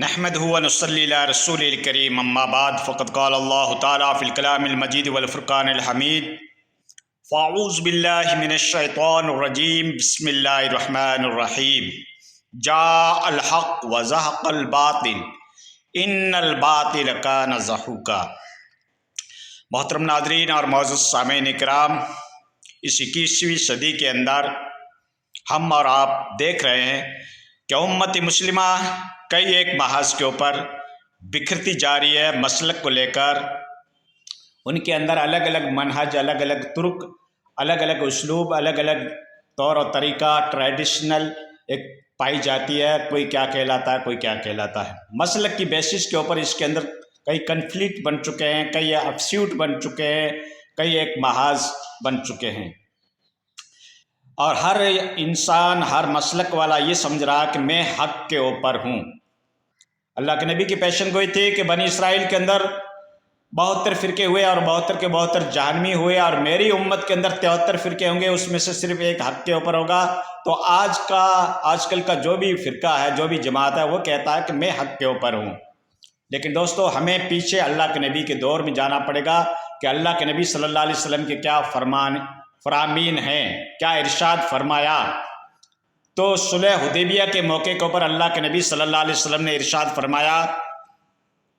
نحمده ونصلي على رسول الكريم اما بعد فقد قال الله تعالى في الكلام المجيد والفرقان الحميد فاعوذ بالله من الشيطان الرجيم بسم الله الرحمن الرحيم جاء الحق وزهق الباطل ان الباطل كان زهوقا۔ محترم ناظرین اور معزز سامعین کرام، اس 21ویں صدی کے اندر ہم اور آپ دیکھ رہے ہیں کہ امت مسلمہ کئی ایک محاذ کے اوپر بکھرتی جا رہی ہے۔ مسلک کو لے کر ان کے اندر الگ الگ منہج، الگ الگ طرق، الگ الگ اسلوب، الگ الگ طور و طریقہ، ٹریڈیشنل ایک پائی جاتی ہے۔ کوئی کیا کہلاتا ہے، کوئی کیا کہلاتا ہے۔ مسلک کی بیسس کے اوپر اس کے اندر کئی کنفلکٹ بن چکے ہیں، کئی افسیوٹ بن چکے ہیں، کئی ایک محاذ بن چکے ہیں، اور ہر انسان، ہر مسلک والا یہ سمجھ رہا کہ میں حق کے اوپر ہوں۔ اللہ کے نبی کی پیشن گوئی تھی کہ بنی اسرائیل کے اندر 72 فرقے ہوئے اور 72 کے 72 جہنمی ہوئے، اور میری امت کے اندر 73 فرقے ہوں گے، اس میں سے صرف ایک حق کے اوپر ہوگا۔ تو آج کل کا جو بھی فرقہ ہے، جو بھی جماعت ہے، وہ کہتا ہے کہ میں حق کے اوپر ہوں۔ لیکن دوستو، ہمیں پیچھے اللہ کے نبی کے دور میں جانا پڑے گا کہ اللہ کے نبی صلی اللہ علیہ وسلم کے کیا فرامین ہیں، کیا ارشاد فرمایا۔ تو صلح حدیبیہ کے موقع کے اوپر اللہ کے نبی صلی اللہ علیہ وسلم نے ارشاد فرمایا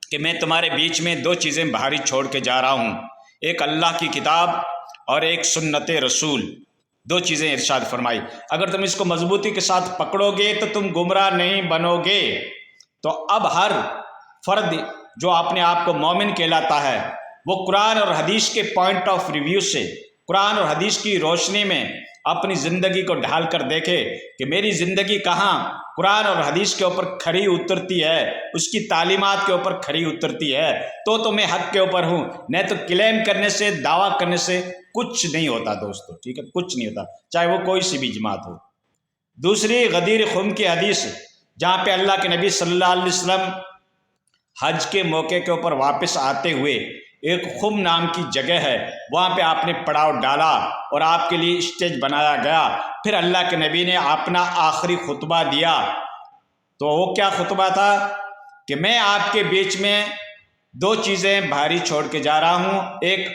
کہ میں تمہارے بیچ میں 2 چیزیں بھاری چھوڑ کے جا رہا ہوں، ایک اللہ کی کتاب اور ایک سنت رسول۔ 2 چیزیں ارشاد فرمائی، اگر تم اس کو مضبوطی کے ساتھ پکڑو گے تو تم گمراہ نہیں بنو گے۔ تو اب ہر فرد جو اپنے آپ کو مومن کہلاتا ہے، وہ قرآن اور حدیث کے پوائنٹ آف ریویو سے، قرآن اور حدیث کی روشنی میں اپنی زندگی کو ڈھال کر دیکھے کہ میری زندگی کہاں قرآن اور حدیث کے اوپر کھری اترتی ہے، اس کی تعلیمات کے اوپر کھری اترتی ہے، تو میں حق کے اوپر ہوں۔ نہیں تو کلیم کرنے سے، دعویٰ کرنے سے کچھ نہیں ہوتا دوستو، ٹھیک ہے، کچھ نہیں ہوتا، چاہے وہ کوئی سی بھی جماعت ہو۔ دوسری غدیر خم کی حدیث، جہاں پہ اللہ کے نبی صلی اللہ علیہ وسلم حج کے موقع کے اوپر واپس آتے ہوئے ایک خم نام کی جگہ ہے، وہاں پہ آپ نے پڑاؤ ڈالا اور آپ کے لیے اسٹیج بنایا گیا۔ پھر اللہ کے نبی نے اپنا آخری خطبہ دیا، تو وہ کیا خطبہ تھا کہ میں آپ کے بیچ میں 2 چیزیں بھاری چھوڑ کے جا رہا ہوں، ایک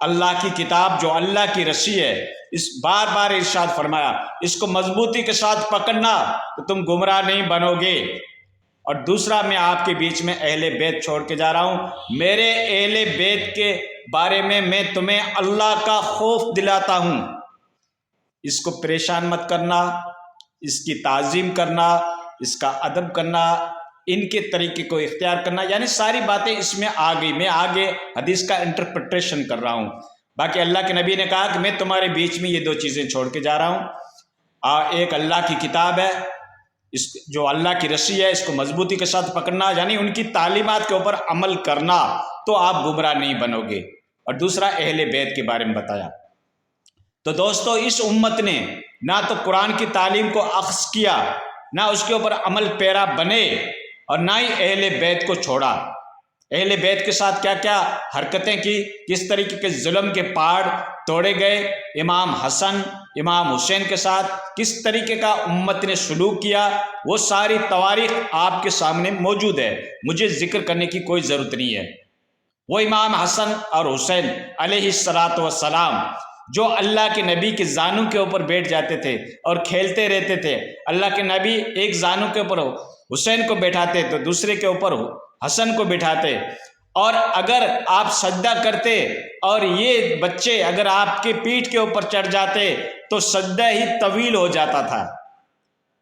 اللہ کی کتاب جو اللہ کی رسی ہے، اس بار بار ارشاد فرمایا اس کو مضبوطی کے ساتھ پکڑنا تو تم گمراہ نہیں بنو گے، اور دوسرا میں آپ کے بیچ میں اہل بیت چھوڑ کے جا رہا ہوں۔ میرے اہل بیت کے بارے میں تمہیں اللہ کا خوف دلاتا ہوں، اس کو پریشان مت کرنا، اس کی تعظیم کرنا، اس کا ادب کرنا، ان کے طریقے کو اختیار کرنا، یعنی ساری باتیں اس میں آ گئی۔ میں آگے حدیث کا انٹرپریٹیشن کر رہا ہوں۔ باقی اللہ کے نبی نے کہا کہ میں تمہارے بیچ میں یہ 2 چیزیں چھوڑ کے جا رہا ہوں، ایک اللہ کی کتاب ہے، اس جو اللہ کی رسی ہے، اس کو مضبوطی کے ساتھ پکڑنا، یعنی ان کی تعلیمات کے اوپر عمل کرنا، تو آپ گمراہ نہیں بنو گے، اور دوسرا اہل بیت کے بارے میں بتایا۔ تو دوستو، اس امت نے نہ تو قرآن کی تعلیم کو اخذ کیا، نہ اس کے اوپر عمل پیرا بنے، اور نہ ہی اہل بیت کو چھوڑا۔ اہل بیت کے ساتھ کیا کیا حرکتیں کی، کس طریقے کے ظلم کے پہاڑ توڑے گئے، امام حسن، امام حسین کے ساتھ کس طریقے کا امت نے سلوک کیا، وہ ساری تواریخ آپ کے سامنے موجود ہے، مجھے ذکر کرنے کی کوئی ضرورت نہیں ہے۔ وہ امام حسن اور حسین علیہ الصلاۃ والسلام جو اللہ کے نبی کے زانوں کے اوپر بیٹھ جاتے تھے اور کھیلتے رہتے تھے، اللہ کے نبی ایک زانوں کے اوپر حسین کو بیٹھاتے تو دوسرے کے اوپر حسن کو بٹھاتے، اور اگر آپ سجدہ کرتے اور یہ بچے اگر آپ کے پیٹھ کے اوپر چڑھ جاتے تو سجدہ ہی طویل ہو جاتا تھا،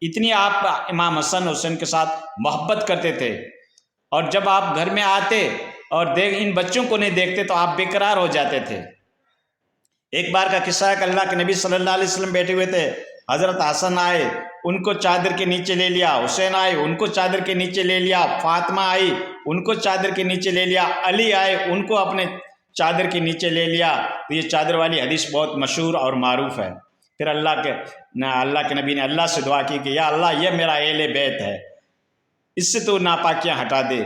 اتنی آپ امام حسن حسین کے ساتھ محبت کرتے تھے۔ اور جب آپ گھر میں آتے اور ان بچوں کو نہیں دیکھتے تو آپ بے قرار ہو جاتے تھے۔ ایک بار کا قصہ ہے کہ اللہ کے نبی صلی اللہ علیہ وسلم بیٹھے ہوئے تھے، حضرت حسن آئے، ان کو چادر کے نیچے لے لیا، حسین آئے، ان کو چادر کے نیچے لے لیا، فاطمہ آئی، ان کو چادر کے نیچے لے لیا، علی آئے، ان کو اپنے چادر کے نیچے لے لیا۔ تو یہ چادر والی حدیث بہت مشہور اور معروف ہے۔ پھر اللہ کے نبی نے اللہ سے دعا کی کہ یا اللہ، یہ میرا اہل بیت ہے، اس سے تو ناپاکیاں ہٹا دے،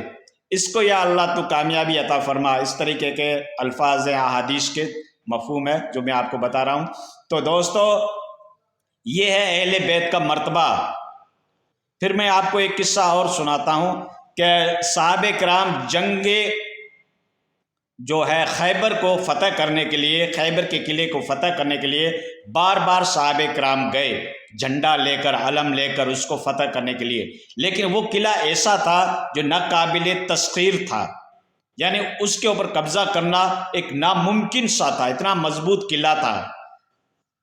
اس کو یا اللہ تو کامیابی عطا فرما۔ اس طریقے کے الفاظ ہیں، احادیث کے مفہوم ہے جو میں آپ کو بتا رہا ہوں۔ تو دوستو، یہ ہے اہل بیت کا مرتبہ۔ پھر میں آپ کو ایک قصہ اور سناتا ہوں کہ صحابہ کرام جنگ جو ہے خیبر کو فتح کرنے کے لیے، خیبر کے قلعے کو فتح کرنے کے لیے بار بار صحابہ کرام گئے، جھنڈا لے کر، علم لے کر اس کو فتح کرنے کے لیے، لیکن وہ قلعہ ایسا تھا جو ناقابل تسخیر تھا، یعنی اس کے اوپر قبضہ کرنا ایک ناممکن سا تھا، اتنا مضبوط قلعہ تھا۔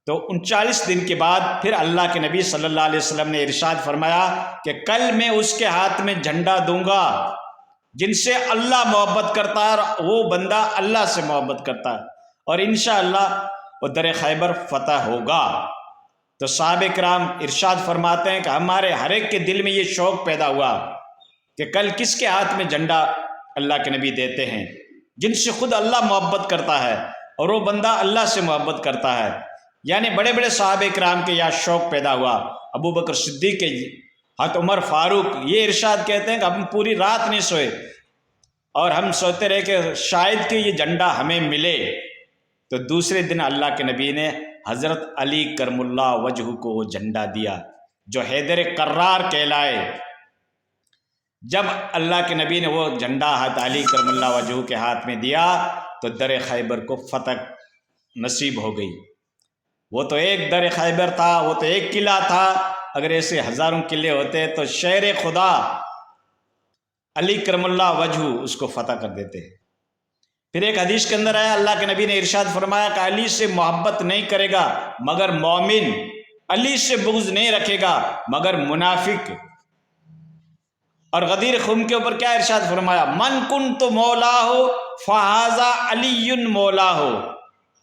تو 39 دن کے بعد پھر اللہ کے نبی صلی اللہ علیہ وسلم نے ارشاد فرمایا کہ کل میں اس کے ہاتھ میں جھنڈا دوں گا جن سے اللہ محبت کرتا ہے اور وہ بندہ اللہ سے محبت کرتا ہے، اور انشاءاللہ وہ در خیبر فتح ہوگا۔ تو صحابہ کرام ارشاد فرماتے ہیں کہ ہمارے ہر ایک کے دل میں یہ شوق پیدا ہوا کہ کل کس کے ہاتھ میں جھنڈا اللہ کے نبی دیتے ہیں، جن سے خود اللہ محبت کرتا ہے اور وہ بندہ اللہ سے محبت کرتا ہے۔ یعنی بڑے بڑے صحابہ کرام کے یہاں شوق پیدا ہوا۔ ابو بکر صدیق کے، حضرت عمر فاروق یہ ارشاد کہتے ہیں کہ ہم پوری رات نہیں سوئے اور ہم سوچتے رہے کہ شاید کہ یہ جھنڈا ہمیں ملے۔ تو دوسرے دن اللہ کے نبی نے حضرت علی کرم اللہ وجہ کو وہ جھنڈا دیا جو حیدر کرار کہلائے۔ جب اللہ کے نبی نے وہ جھنڈا حضرت علی کرم اللہ وجہ کے ہاتھ میں دیا تو در خیبر کو فتح نصیب ہو گئی۔ وہ تو ایک در خیبر تھا، وہ تو ایک قلعہ تھا، اگر ایسے ہزاروں قلعے ہوتے تو شیر خدا علی کرم اللہ وجہ اس کو فتح کر دیتے۔ پھر ایک حدیث کے اندر آیا، اللہ کے نبی نے ارشاد فرمایا کہ علی سے محبت نہیں کرے گا مگر مومن، علی سے بغض نہیں رکھے گا مگر منافق۔ اور غدیر خم کے اوپر کیا ارشاد فرمایا، من کنت مولا ہو فہذا علی مولا ہو،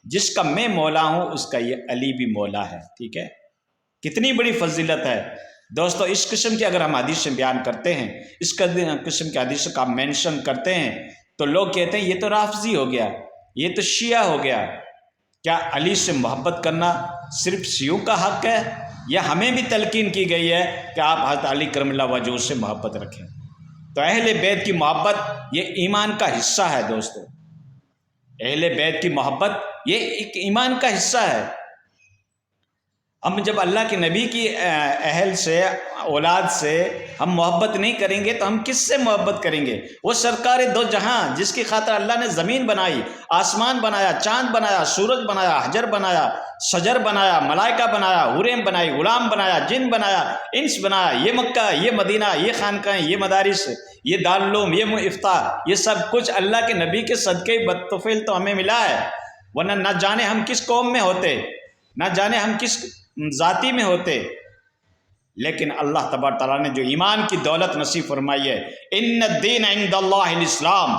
جس کا میں مولا ہوں اس کا یہ علی بھی مولا ہے۔ ٹھیک ہے، کتنی بڑی فضیلت ہے دوستو۔ اس قسم کی اگر ہم حدیثیں بیان کرتے ہیں، اس قسم کی حدیثوں کا مینشن کرتے ہیں تو لوگ کہتے ہیں یہ تو رافضی ہو گیا، یہ تو شیعہ ہو گیا۔ کیا علی سے محبت کرنا صرف شیعوں کا حق ہے یا ہمیں بھی تلقین کی گئی ہے کہ آپ حضرت علی کرم اللہ وجہ سے محبت رکھیں؟ تو اہل بیت کی محبت یہ ایمان کا حصہ ہے دوستو، اہل بیت کی محبت یہ ایک ایمان کا حصہ ہے۔ ہم جب اللہ کے نبی کی اہل سے، اولاد سے ہم محبت نہیں کریں گے تو ہم کس سے محبت کریں گے؟ وہ سرکار دو جہاں جس کی خاطر اللہ نے زمین بنائی، آسمان بنایا، چاند بنایا، سورج بنایا، حجر بنایا، شجر بنایا، ملائکہ بنایا، حوریں بنائی، غلام بنایا، جن بنایا، انس بنایا، یہ مکہ، یہ مدینہ، یہ خانقاہیں، یہ مدارس، یہ دارالعلوم، یہ افتاح، یہ سب کچھ اللہ کے نبی کے صدقے بدطفیل تو ہمیں ملا ہے، ورنہ نہ جانے ہم کس قوم میں ہوتے، نہ جانے ہم کس ذاتی میں ہوتے۔ لیکن اللہ تبارک تعالیٰ نے جو ایمان کی دولت نصیب فرمائی ہے، ان الدین عند اللہ الاسلام،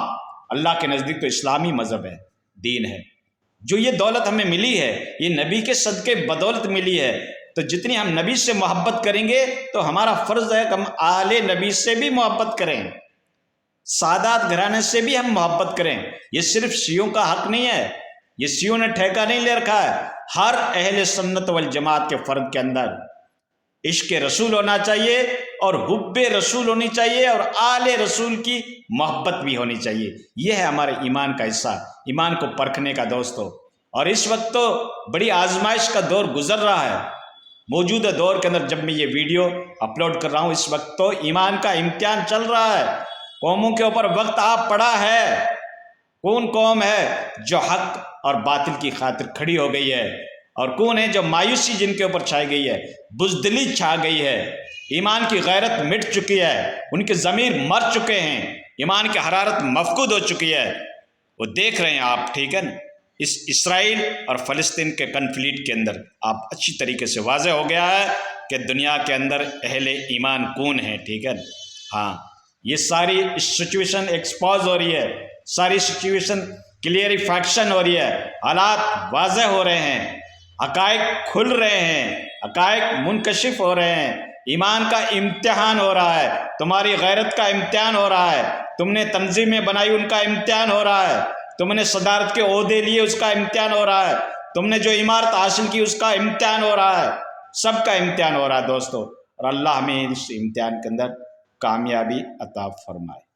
اللہ کے نزدیک تو اسلامی مذہب ہے، دین ہے۔ جو یہ دولت ہمیں ملی ہے یہ نبی کے صدقے بدولت ملی ہے، تو جتنی ہم نبی سے محبت کریں گے تو ہمارا فرض ہے کہ ہم آل نبی سے بھی محبت کریں، سادات گھرانے سے بھی ہم محبت کریں۔ یہ صرف شیعوں کا حق نہیں ہے، یہ شیعوں نے ٹھیکہ نہیں لے رکھا ہے، ہر اہل سنت والجماعت کے فرد کے اندر عشق رسول ہونا چاہیے اور حب رسول ہونی چاہیے اور آل رسول کی محبت بھی ہونی چاہیے۔ یہ ہے ہمارے ایمان کا حصہ، ایمان کو پرکھنے کا دوستو۔ اور اس وقت تو بڑی آزمائش کا دور گزر رہا ہے، موجودہ دور کے اندر جب میں یہ ویڈیو اپلوڈ کر رہا ہوں اس وقت تو ایمان کا امتحان چل رہا ہے، قوموں کے اوپر وقت آ پڑا ہے۔ کون قوم ہے جو حق اور باطل کی خاطر کھڑی ہو گئی ہے، اور کون ہے جو مایوسی جن کے اوپر چھائی گئی ہے، بزدلی چھا گئی ہے، ایمان کی غیرت مٹ چکی ہے، ان کے ضمیر مر چکے ہیں، ایمان کی حرارت مفقود ہو چکی ہے۔ وہ دیکھ رہے ہیں آپ، ٹھیک ہے نا، اس اسرائیل اور فلسطین کے کنفلکٹ کے اندر آپ اچھی طریقے سے واضح ہو گیا ہے کہ دنیا کے اندر اہل ایمان کون ہیں، ٹھیک ہے نا۔ ہاں، یہ ساری سچویشن ایکسپوز ہو رہی ہے، ساری سچویشن کلیئریفیکشن ہو رہی ہے، حالات واضح ہو رہے ہیں، حقائق کھل رہے ہیں، حقائق منکشف ہو رہے ہیں، ایمان کا امتحان ہو رہا ہے، تمہاری غیرت کا امتحان ہو رہا ہے، تم نے تنظیمیں بنائی ان کا امتحان ہو رہا ہے، تم نے صدارت کے عہدے لیے اس کا امتحان ہو رہا ہے، تم نے جو عمارت حاصل کی اس کا امتحان ہو رہا ہے، سب کا امتحان ہو رہا ہے دوستو، اور اللہ ہمیں اس امتحان کے اندر کامیابی عطا فرمائے۔